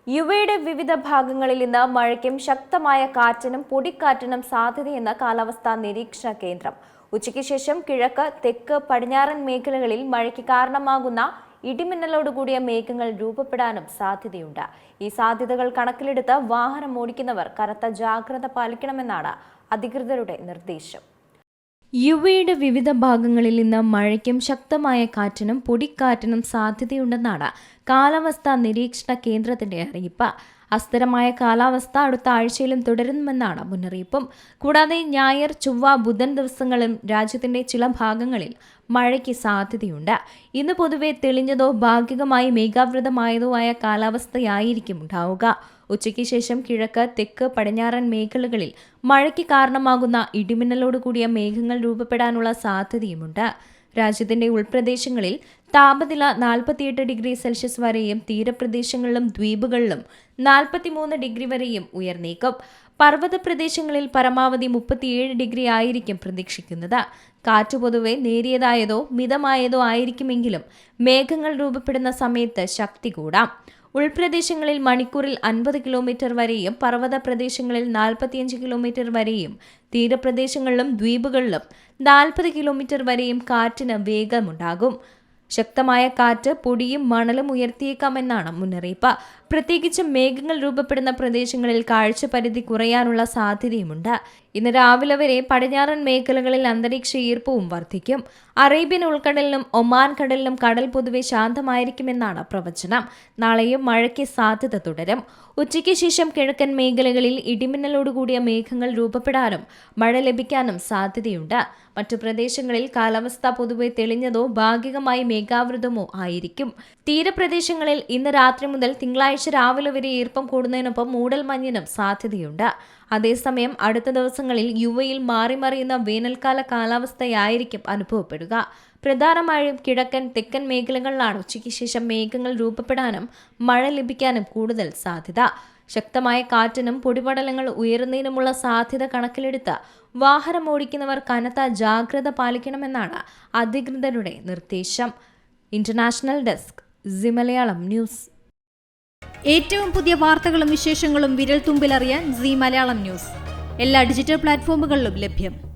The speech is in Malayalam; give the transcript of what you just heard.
യുവയുടെ വിവിധ ഭാഗങ്ങളിൽ ഇന്ന് മഴയ്ക്കും ശക്തമായ കാറ്റിനും പൊടിക്കാറ്റിനും സാധ്യതയെന്ന് കാലാവസ്ഥാ നിരീക്ഷണ കേന്ദ്രം. ഉച്ചയ്ക്ക് ശേഷം കിഴക്ക്, തെക്ക്, പടിഞ്ഞാറൻ മേഖലകളിൽ മഴയ്ക്ക് കാരണമാകുന്ന ഇടിമിന്നലോടുകൂടിയ മേഘങ്ങൾ രൂപപ്പെടാനും സാധ്യതയുണ്ട്. ഈ സാധ്യതകൾ കണക്കിലെടുത്ത് വാഹനം ഓടിക്കുന്നവർ കനത്ത ജാഗ്രത പാലിക്കണമെന്നാണ് അധികൃതരുടെ നിർദ്ദേശം. യുവയുടെ വിവിധ ഭാഗങ്ങളിൽ ഇന്ന് മഴയ്ക്കും ശക്തമായ കാറ്റിനും പൊടിക്കാറ്റിനും സാധ്യതയുണ്ടെന്നാണ് കാലാവസ്ഥാ നിരീക്ഷണ കേന്ദ്രത്തിന്റെ അറിയിപ്പ്. അസ്ഥിരമായ കാലാവസ്ഥ അടുത്ത ആഴ്ചയിലും തുടരുമെന്നാണ് മുന്നറിയിപ്പും. കൂടാതെ ഞായർ, ചൊവ്വ, ബുധൻ ദിവസങ്ങളും രാജ്യത്തിന്റെ ചില ഭാഗങ്ങളിൽ മഴയ്ക്ക് സാധ്യതയുണ്ട്. ഇന്ന് പൊതുവെ തെളിഞ്ഞതോ ഭാഗികമായി മേഘാവൃതമായതോ ആയ കാലാവസ്ഥയായിരിക്കും ഉണ്ടാവുക. ഉച്ചയ്ക്ക് ശേഷം കിഴക്ക്, തെക്ക്, പടിഞ്ഞാറൻ മേഖലകളിൽ മഴയ്ക്ക് കാരണമാകുന്ന ഇടിമിന്നലോടുകൂടിയ മേഘങ്ങൾ രൂപപ്പെടാനുള്ള സാധ്യതയുമുണ്ട്. രാജ്യത്തിന്റെ ഉൾപ്രദേശങ്ങളിൽ താപനില 48 ഡിഗ്രി സെൽഷ്യസ് വരെയും തീരപ്രദേശങ്ങളിലും ദ്വീപുകളിലും 43 ഡിഗ്രി വരെയും ഉയർന്നേക്കും. പർവ്വത പ്രദേശങ്ങളിൽ പരമാവധി 37 ഡിഗ്രി ആയിരിക്കും പ്രതീക്ഷിക്കുന്നത്. കാറ്റ് പൊതുവെ നേരിയതായതോ മിതമായതോ ആയിരിക്കുമെങ്കിലും മേഘങ്ങൾ രൂപപ്പെടുന്ന സമയത്ത് ശക്തി കൂടാം. ഉൾപ്രദേശങ്ങളിൽ മണിക്കൂറിൽ 50 കിലോമീറ്റർ വരെയും പർവ്വത പ്രദേശങ്ങളിൽ 45 കിലോമീറ്റർ വരെയും തീരപ്രദേശങ്ങളിലും ദ്വീപുകളിലും 40 കിലോമീറ്റർ വരെയും കാറ്റിന് വേഗമുണ്ടാകും. ശക്തമായ കാറ്റ് പൊടിയും മണലും ഉയർത്തിയേക്കാമെന്നാണ് മുന്നറിയിപ്പ്. പ്രത്യേകിച്ചും മേഘങ്ങൾ രൂപപ്പെടുന്ന പ്രദേശങ്ങളിൽ കാഴ്ചപരിധി കുറയാനുള്ള സാധ്യതയുമുണ്ട്. ഇന്ന് രാവിലെ വരെ പടിഞ്ഞാറൻ മേഖലകളിൽ അന്തരീക്ഷ ഈർപ്പവും വർദ്ധിക്കും. അറേബ്യൻ ഉൾക്കടലിലും ഒമാൻ കടലിലും കടൽ പൊതുവെ ശാന്തമായിരിക്കുമെന്നാണ് പ്രവചനം. നാളെയും മഴയ്ക്ക് സാധ്യത തുടരും. ഉച്ചയ്ക്ക് ശേഷം കിഴക്കൻ മേഖലകളിൽ ഇടിമിന്നലോടുകൂടിയ മേഘങ്ങൾ രൂപപ്പെടാനും മഴ ലഭിക്കാനും സാധ്യതയുണ്ട്. മറ്റു പ്രദേശങ്ങളിൽ കാലാവസ്ഥ പൊതുവെ തെളിഞ്ഞതോ ഭാഗികമായി മേഘാവൃതമോ ആയിരിക്കും. തീരപ്രദേശങ്ങളിൽ ഇന്ന് രാത്രി മുതൽ തിങ്കളാഴ്ച രാവിലെ വരെ ഈർപ്പം കൂടുന്നതിനൊപ്പം മൂടൽമഞ്ഞിനും സാധ്യതയുണ്ട്. അതേസമയം അടുത്ത ദിവസങ്ങളിൽ യുവയിൽ മാറിമറിയുന്ന വേനൽക്കാല കാലാവസ്ഥയായിരിക്കും അനുഭവപ്പെടുക. പ്രധാനമായും കിഴക്കൻ, തെക്കൻ മേഖലകളിലാണ് ഉച്ചയ്ക്ക് ശേഷം മേഘങ്ങൾ രൂപപ്പെടാനും മഴ ലഭിക്കാനും കൂടുതൽ സാധ്യത. ശക്തമായ കാറ്റിനും പൊടിപടലങ്ങൾ ഉയരുന്നതിനുമുള്ള സാധ്യത കണക്കിലെടുത്ത് വാഹനം ഓടിക്കുന്നവർ കനത്ത ജാഗ്രത പാലിക്കണമെന്നാണ് അധികൃതരുടെ നിർദ്ദേശം. International desk, C Malayalam news. ഏറ്റവും പുതിയ വാർത്തകളും വിശേഷങ്ങളും വിരൽത്തുമ്പിലറിയാൻ സി മലയാളം ന്യൂസ് എല്ലാ ഡിജിറ്റൽ പ്ലാറ്റ്ഫോമുകളിലും ലഭ്യം.